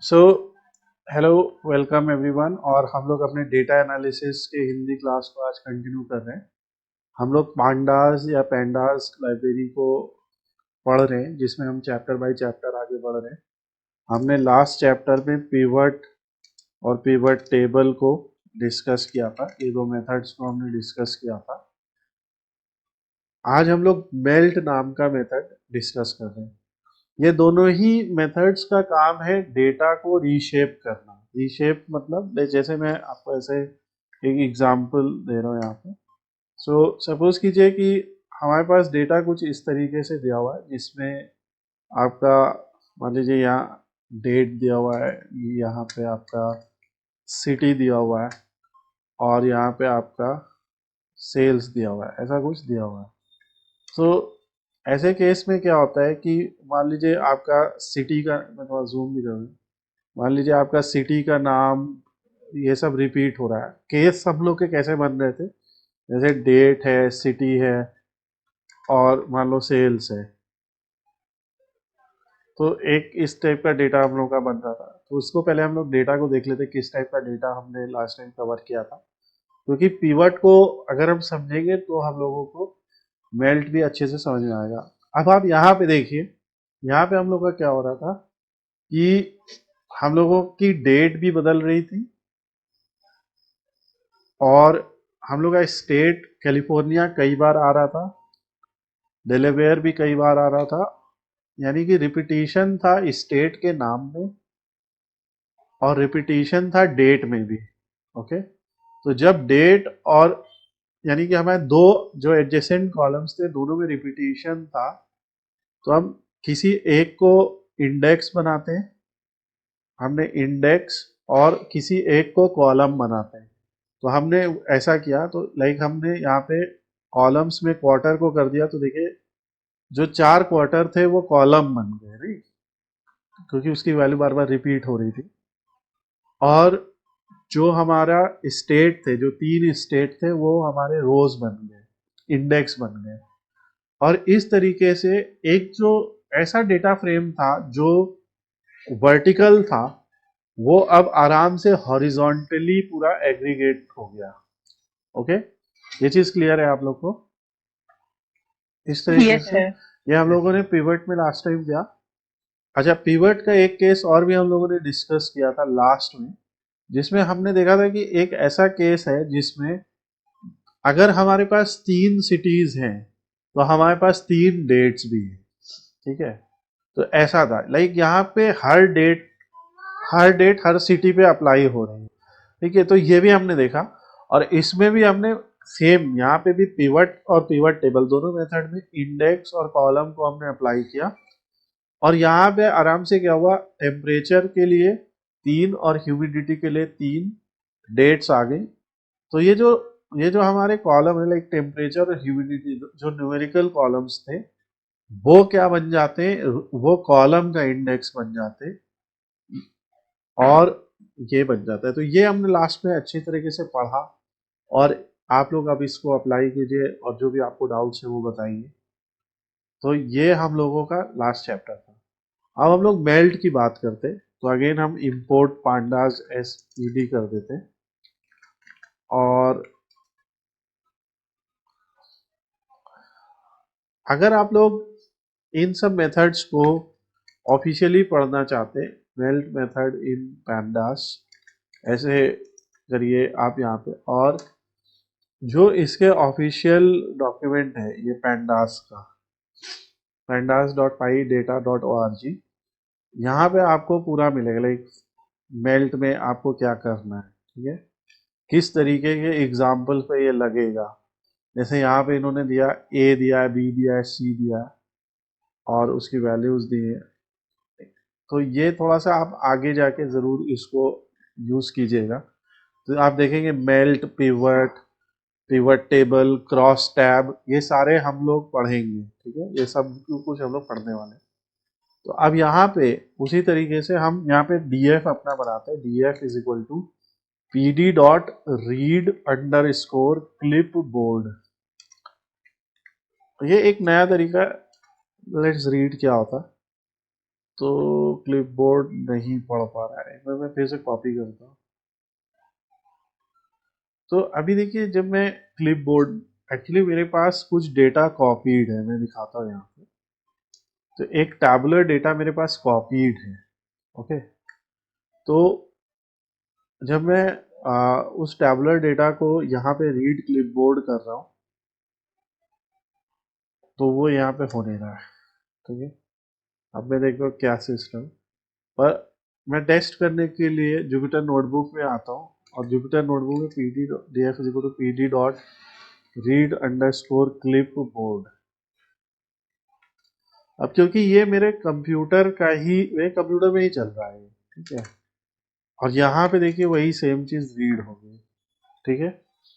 So hello, welcome everyone. और हम लोग अपने डेटा एनालिसिस के हिंदी क्लास को आज कंटिन्यू कर रहे हैं। हम लोग पांडास या पैंडास लाइब्रेरी को पढ़ रहे हैं, जिसमें हम चैप्टर बाय चैप्टर आगे बढ़ रहे हैं। हमने लास्ट चैप्टर में पिवट और पिवट टेबल को डिस्कस किया था। ये दो मेथड्स को हमने डिस्कस किया था। आज हम लोग मेल्ट नाम का मेथड डिस्कस कर रहे हैं। ये दोनों ही मेथड्स का काम है डेटा को रीशेप करना। रीशेप मतलब जैसे मैं आपको ऐसे एक एग्जांपल दे रहा हूँ यहाँ पे। सपोज कीजिए कि हमारे पास डेटा कुछ इस तरीके से दिया हुआ है, जिसमें आपका मान लीजिए यहाँ डेट दिया हुआ है, यहाँ पे आपका सिटी दिया हुआ है, और यहाँ पे आपका सेल्स दिया हुआ है, ऐसा कुछ दिया हुआ है। तो ऐसे केस में क्या होता है कि मान लीजिए आपका सिटी का, मैं थोड़ा जूम भी करूँ, मान लीजिए आपका सिटी का नाम ये सब रिपीट हो रहा है। केस सब लोग के कैसे बन रहे थे, जैसे डेट है, सिटी है, और मान लो सेल्स है। तो एक इस टाइप का डेटा हम लोग का बन रहा था। तो उसको पहले हम लोग डेटा को देख लेते किस टाइप का डेटा हमने लास्ट टाइम कवर किया था, क्योंकि पीवट को अगर हम समझेंगे तो हम लोगों को मेल्ट भी अच्छे से समझ में आएगा। अब आप यहाँ पे देखिए, यहाँ पे हम लोग का क्या हो रहा था कि हम लोगों की डेट भी बदल रही थी, और हम लोग का स्टेट कैलिफोर्निया कई बार आ रहा था, डेलावेयर भी कई बार आ रहा था। यानी कि रिपीटिशन था स्टेट के नाम में, और रिपीटिशन था डेट में भी। ओके, तो जब डेट और यानी कि हमारे दो जो एडजेसेंट कॉलम्स थे, दोनों में रिपीटिशन था, तो हम किसी एक को इंडेक्स बनाते हैं, हमने इंडेक्स, और किसी एक को कॉलम बनाते हैं। तो हमने ऐसा किया, तो लाइक हमने यहाँ पे कॉलम्स में क्वार्टर को कर दिया। तो देखिए, जो 4 क्वार्टर थे वो कॉलम बन गए, राइट, क्योंकि उसकी वैल्यू बार बार रिपीट हो रही थी। और जो हमारा स्टेट थे, जो 3 स्टेट थे, वो हमारे रोज बन गए, इंडेक्स बन गए। और इस तरीके से एक जो ऐसा डेटा फ्रेम था जो वर्टिकल था, वो अब आराम से हॉरिजॉन्टली पूरा एग्रीगेट हो गया। ओके, ये चीज क्लियर है आप लोग को? इस तरीके यस से सर। ये हम लोगों ने पिवट में लास्ट टाइम किया। अच्छा, पिवट का एक केस और भी हम लोगों ने डिस्कस किया था लास्ट में, जिसमें हमने देखा था कि एक ऐसा केस है जिसमें अगर हमारे पास 3 सिटीज हैं, तो हमारे पास 3 डेट्स भी हैं। ठीक है, तो ऐसा था, लाइक यहाँ पे हर डेट हर सिटी पे अप्लाई हो रही है। ठीक है, तो ये भी हमने देखा। और इसमें भी हमने सेम, यहाँ पे भी पिवट और पिवट टेबल दोनों मेथड में इंडेक्स और कॉलम को हमने अप्लाई किया। और यहाँ पे आराम से क्या हुआ, टेम्परेचर के लिए 3 और ह्यूमिडिटी के लिए 3 डेट्स आ गई। तो ये जो हमारे कॉलम है, लाइक टेम्परेचर और ह्यूमिडिटी, जो न्यूमेरिकल कॉलम्स थे, वो क्या बन जाते हैं, वो कॉलम का इंडेक्स बन जाते हैं, और ये बन जाता है। तो ये हमने लास्ट में अच्छी तरीके से पढ़ा। और आप लोग अब इसको अप्लाई कीजिए, और जो भी आपको डाउट्स है वो बताइए। तो ये हम लोगों का लास्ट चैप्टर था। अब हम लोग मेल्ट की बात करते, तो अगेन हम इंपोर्ट पांडास एस ईडी कर देते। और अगर आप लोग इन सब मेथड्स को ऑफिशियली पढ़ना चाहते, मेल्ट मेथड इन पैंडास, ऐसे करिए आप यहाँ पे। और जो इसके ऑफिशियल डॉक्यूमेंट है ये पैंडास का, pandas.pydata.org, यहाँ पे आपको पूरा मिलेगा, लाइक मेल्ट में आपको क्या करना है। ठीक है, किस तरीके के एग्जाम्पल पे ये लगेगा। जैसे यहाँ पे इन्होंने दिया, ए दिया है, बी दिया है, सी दिया है, और उसकी वैल्यूज दी है। तो ये थोड़ा सा आप आगे जाके ज़रूर इसको यूज़ कीजिएगा। तो आप देखेंगे melt, pivot, pivot table, cross tab, ये सारे हम लोग पढ़ेंगे। ठीक है, ये सब कुछ हम लोग पढ़ने वाले हैं। तो अब यहाँ पे उसी तरीके से हम यहाँ पे df अपना बनाते हैं। df is equal to pd dot read underscore clipboard. ये एक नया तरीका, लेट्स रीड क्या होता है। तो क्लिपबोर्ड नहीं पढ़ पा रहा है, मैं फिर से कॉपी करता हूँ। तो अभी देखिए, जब मैं क्लिपबोर्ड, एक्चुअली मेरे पास कुछ डेटा कॉपीड है, मैं दिखाता हूँ यहाँ पे। तो एक टैबुलर डेटा मेरे पास कॉपीड है, ओके। तो जब मैं उस टैबुलर डेटा को यहाँ पे रीड क्लिपबोर्ड कर रहा हूँ, तो वो यहाँ पे हो नहीं रहा है, ठीक है। अब मैं देखो क्या सिस्टम, पर मैं टेस्ट करने के लिए जुपिटर नोटबुक में आता हूँ, और जुपिटर नोटबुक में P D D F P D dot read underscore clip board. अब क्योंकि ये मेरे कंप्यूटर का ही, मेरे कंप्यूटर में ही चल रहा है, ठीक है। और यहाँ पे देखिए वही सेम चीज रीड हो गई, ठीक है।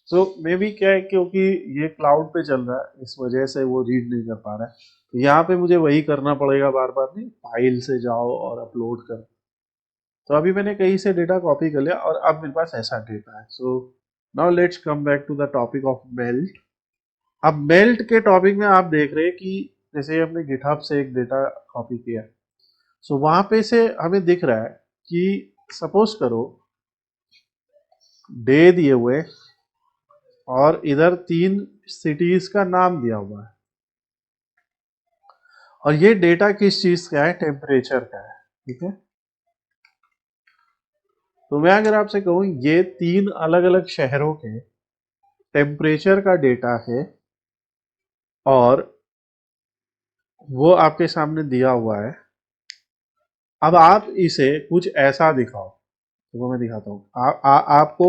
तो मे भी क्या है, क्योंकि ये क्लाउड पे चल रहा है, इस वजह से वो रीड नहीं कर पा रहा है। तो यहाँ पे मुझे वही करना पड़ेगा बार बार, नहीं, फाइल से जाओ और अपलोड कर। तो अभी मैंने कहीं से डेटा कॉपी कर लिया और अब मेरे पास ऐसा डेटा है। So now let's come back to the topic of melt. अब मेल्ट के टॉपिक में आप देख रहे हैं कि जैसे हमने गिटहब से एक डेटा कॉपी किया, सो वहां पे से हमें दिख रहा है कि सपोज करो डे दिए हुए और इधर 3 सिटीज का नाम दिया हुआ है, और ये डेटा किस चीज का है, टेम्परेचर का है, ठीक है। तो मैं अगर आपसे कहूं ये 3 अलग अलग शहरों के टेम्परेचर का डेटा है, और वो आपके सामने दिया हुआ है। अब आप इसे कुछ ऐसा दिखाओ, तो वो मैं दिखाता हूँ। आपको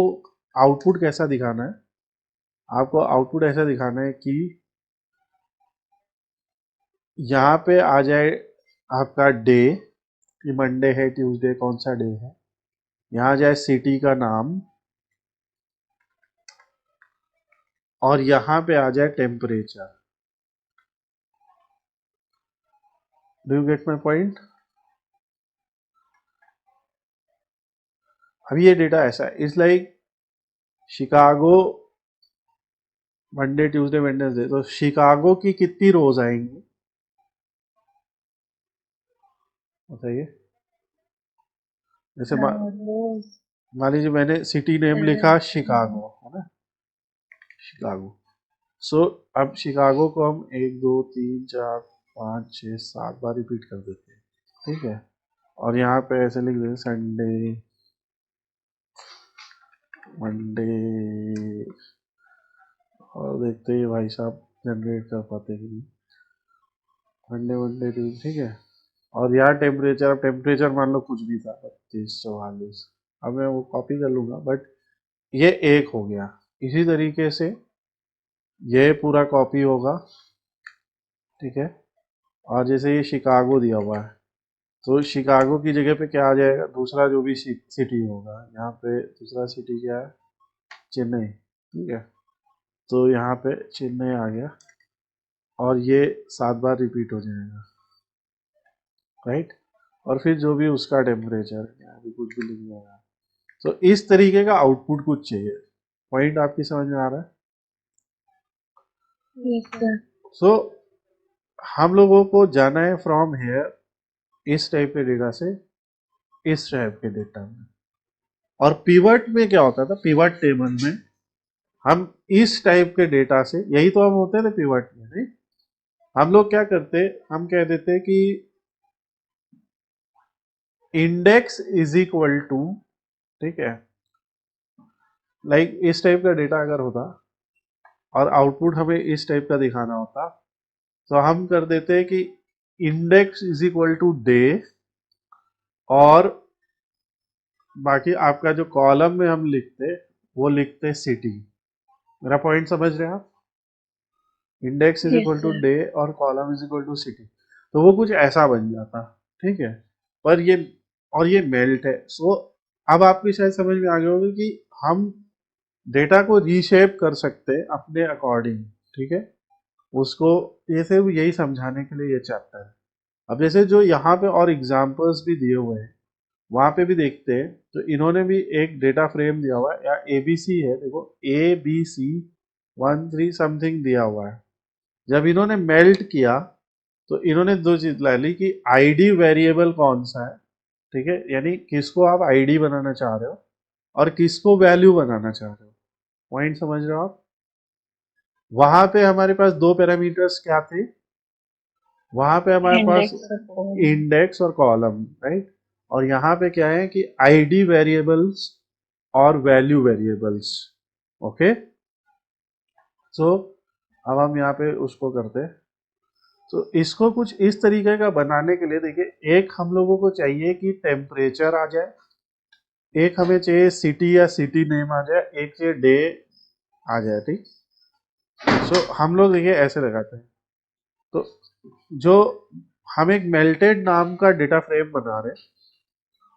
आउटपुट कैसा दिखाना है, आपको आउटपुट ऐसा दिखाना है कि यहाँ पे आ जाए आपका डे, कि मंडे है, ट्यूसडे, कौन सा डे है। यहाँ जाए सिटी का नाम, और यहाँ पे आ जाए temperature. Do you get my point? अब ये डेटा ऐसा है, it's like Chicago Monday Tuesday Wednesday. तो शिकागो की कितनी रोज आएंगी बताइए। जैसे मान लीजिए मैंने सिटी नेम लिखा शिकागो, है ना, शिकागो। सो अब शिकागो को हम 1 2 3 4 5 6 7 बार रिपीट कर देते हैं, ठीक है। और यहाँ पे ऐसे लिख देते संडे, मंडे, और देखते ही भाई साहब जनरेट कर पाते कि नहीं, मंडे मंडे ट्यूसडे, ठीक है। और यहाँ टेम्परेचर, अब टेम्परेचर मान लो कुछ भी था, 32 44, अब मैं वो कॉपी कर लूंगा, बट ये एक हो गया। इसी तरीके से ये पूरा कॉपी होगा, ठीक है। और जैसे ये शिकागो दिया हुआ है, तो शिकागो की जगह पे क्या आ जाएगा, दूसरा जो भी सिटी होगा, यहाँ पे दूसरा सिटी क्या है, चेन्नई, ठीक है। तो यहाँ पे चेन्नई आ गया, और ये 7 बार रिपीट हो जाएगा, राइट। और फिर जो भी उसका टेम्परेचर, यहाँ पे कुछ भी लिख देगा। तो इस तरीके का आउटपुट कुछ चाहिए। पॉइंट आपकी समझ में आ रहा है? सो हम लोगों को जाना है फ्रॉम हेयर, इस टाइप के डेटा से इस टाइप के डेटा में। और पिवट में क्या होता था, पिवट टेबल में हम इस टाइप के डेटा से, यही तो हम होते थे पिवट में, नहीं? हम लोग क्या करते, हम कह देते कि इंडेक्स इज इक्वल टू, ठीक है, लाइक इस टाइप का डेटा अगर होता और आउटपुट हमें इस टाइप का दिखाना होता, तो हम कर देते कि index is equal to day, और बाकी आपका जो कॉलम में हम लिखते वो लिखते सिटी। मेरा पॉइंट समझ रहे हैं आप? Index is equal to day और column is equal to city, तो वो कुछ ऐसा बन जाता, ठीक है। पर ये, और ये मेल्ट है। सो अब आपकी शायद समझ में आ गया होगा कि हम डेटा को रीशेप कर सकते हैं अपने अकॉर्डिंग, ठीक है। उसको ये सिर्फ यही समझाने के लिए ये चैप्टर है। अब जैसे जो यहाँ पे और एग्जांपल्स भी दिए हुए हैं, वहां पे भी देखते हैं, तो इन्होंने भी एक डेटा फ्रेम दिया हुआ है, या एबीसी है, देखो ABC 13 समथिंग दिया हुआ है। जब इन्होंने मेल्ट किया, तो इन्होंने दो चीज ला ली कि आईडी वेरिएबल कौन सा है, ठीक है, यानी किसको आप आईडी बनाना चाह रहे हो और किसको वैल्यू बनाना चाह रहे हो। पॉइंट समझ रहे हो आप। वहां पे हमारे पास दो पैरामीटर्स क्या थे, वहां पे हमारे पास इंडेक्स और कॉलम, राइट। और यहाँ पे क्या है कि आईडी वेरिएबल्स और वैल्यू वेरिएबल्स। ओके, सो अब हम यहाँ पे उसको करते हैं। तो इसको कुछ इस तरीके का बनाने के लिए देखिए, एक हम लोगों को चाहिए कि टेम्परेचर आ जाए, एक हमें चाहिए सिटी या सिटी नेम आ जाए, एक चाहिए डे आ जाए, ठीक। सो हम लोग देखिए ऐसे लगाते हैं। तो जो हम एक मेल्टेड नाम का डेटा फ्रेम बना रहे हैं,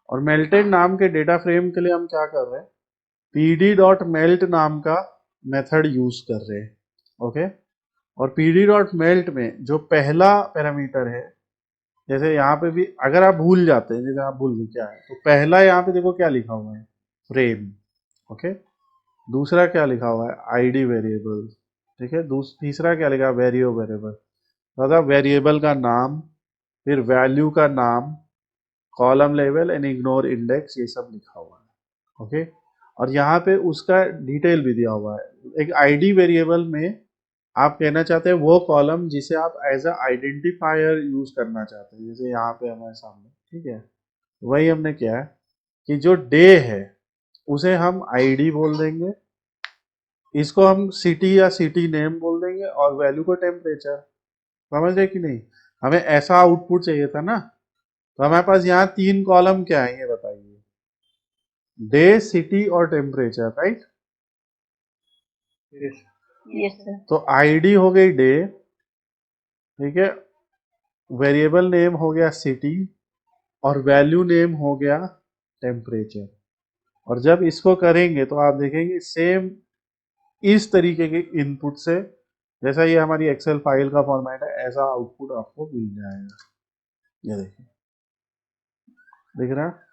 और मेल्टेड नाम के डेटा फ्रेम के लिए हम क्या कर रहे हैं, pd.melt नाम का मेथड यूज कर रहे हैं। ओके, और pd.melt में जो पहला पैरामीटर है, जैसे यहाँ पे भी अगर आप भूल जाते हैं, जैसे आप भूल गए क्या है, तो पहला यहाँ पे देखो क्या लिखा हुआ है, फ्रेम। ओके, दूसरा क्या लिखा हुआ है, आईडी वेरिएबल, ठीक है, तीसरा क्या लिखा है, वेरिएबल, मतलब वेरिएबल का नाम, फिर वैल्यू का नाम, column level and ignore index, ये सब लिखा हुआ है। ओके, और यहाँ पे उसका डिटेल भी दिया हुआ है। एक आईडी वेरिएबल में आप कहना चाहते हैं वो कॉलम जिसे आप एज अ आइडेंटिफायर यूज करना चाहते हैं, जैसे यहाँ पे हमारे सामने, ठीक है। वही हमने किया है कि जो डे है उसे हम आईडी बोल देंगे, इसको हम सिटी या सिटी नेम बोल देंगे, और वैल्यू को टेम्परेचर। समझ रहे कि नहीं। हमें ऐसा आउटपुट चाहिए था ना। तो हमारे पास यहाँ तीन कॉलम क्या है ये बताइए, डे, सिटी और टेम्परेचर, राइट। Yes sir. तो आईडी हो गई डे, ठीक है, वेरिएबल नेम हो गया सिटी, और वैल्यू नेम हो गया टेम्परेचर। और जब इसको करेंगे तो आप देखेंगे सेम इस तरीके के इनपुट से, जैसा ये हमारी एक्सेल फाइल का फॉर्मेट है, ऐसा आउटपुट आपको मिल जाएगा। ये देखिए, दिख रहा है।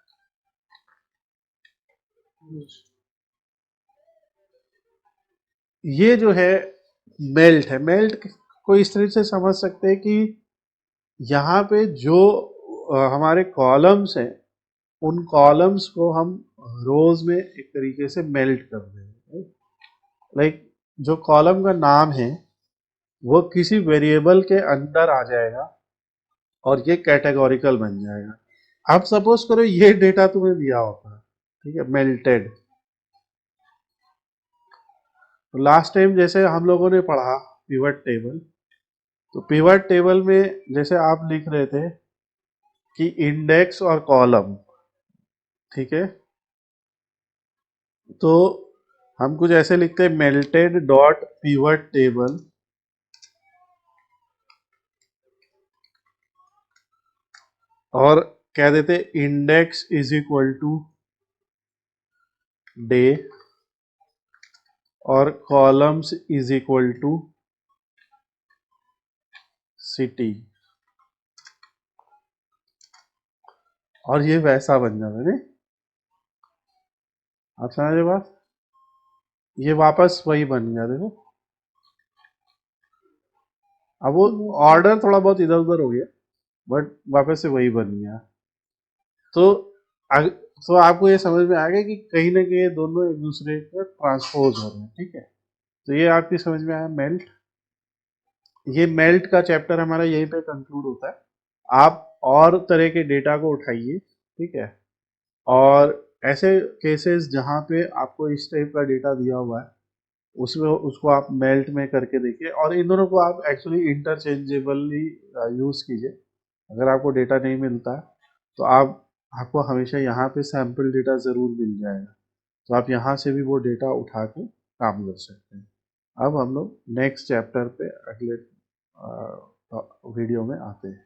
ये जो है मेल्ट है। मेल्ट को इस तरह से समझ सकते हैं कि यहाँ पे जो हमारे कॉलम्स हैं, उन कॉलम्स को हम रोज में एक तरीके से मेल्ट कर देंगे। लाइक जो कॉलम का नाम है वो किसी वेरिएबल के अंदर आ जाएगा और ये कैटेगोरिकल बन जाएगा। अब सपोज करो ये डेटा तुम्हें दिया होता है, ठीक है, मेल्टेड। तो लास्ट टाइम जैसे हम लोगों ने पढ़ा पिवट टेबल, तो पिवट टेबल में जैसे आप लिख रहे थे कि इंडेक्स और कॉलम, ठीक है, तो हम कुछ ऐसे लिखते हैं, मेल्टेड डॉट पिवट टेबल, और कह देते index is equal to day और columns is equal to city, और ये वैसा बन जाता है। आप समझे बात, ये वापस वही बन गया, देखो। अब वो ऑर्डर थोड़ा बहुत इधर उधर हो गया, बट वापस से वही बन गया। तो तो आपको ये समझ में आ गया कि कहीं ना कहीं ये दोनों एक दूसरे को ट्रांसपोज हो रहे हैं, ठीक है। तो ये आपकी समझ में आया मेल्ट। ये मेल्ट का चैप्टर हमारा यहीं पे कंक्लूड होता है। आप और तरह के डेटा को उठाइए, ठीक है, और ऐसे केसेस जहाँ पे आपको इस टाइप का डेटा दिया हुआ है उसमें उसको आप मेल्ट में करके देखिए, और इन दोनों को आप एक्चुअली इंटरचेंजेबली यूज़ कीजिए। अगर आपको डेटा नहीं मिलता है तो आपको हमेशा यहाँ पे सैम्पल डेटा ज़रूर मिल जाएगा, तो आप यहाँ से भी वो डेटा उठा के काम कर सकते हैं। अब हम लोग नेक्स्ट चैप्टर पे अगले वीडियो में आते हैं।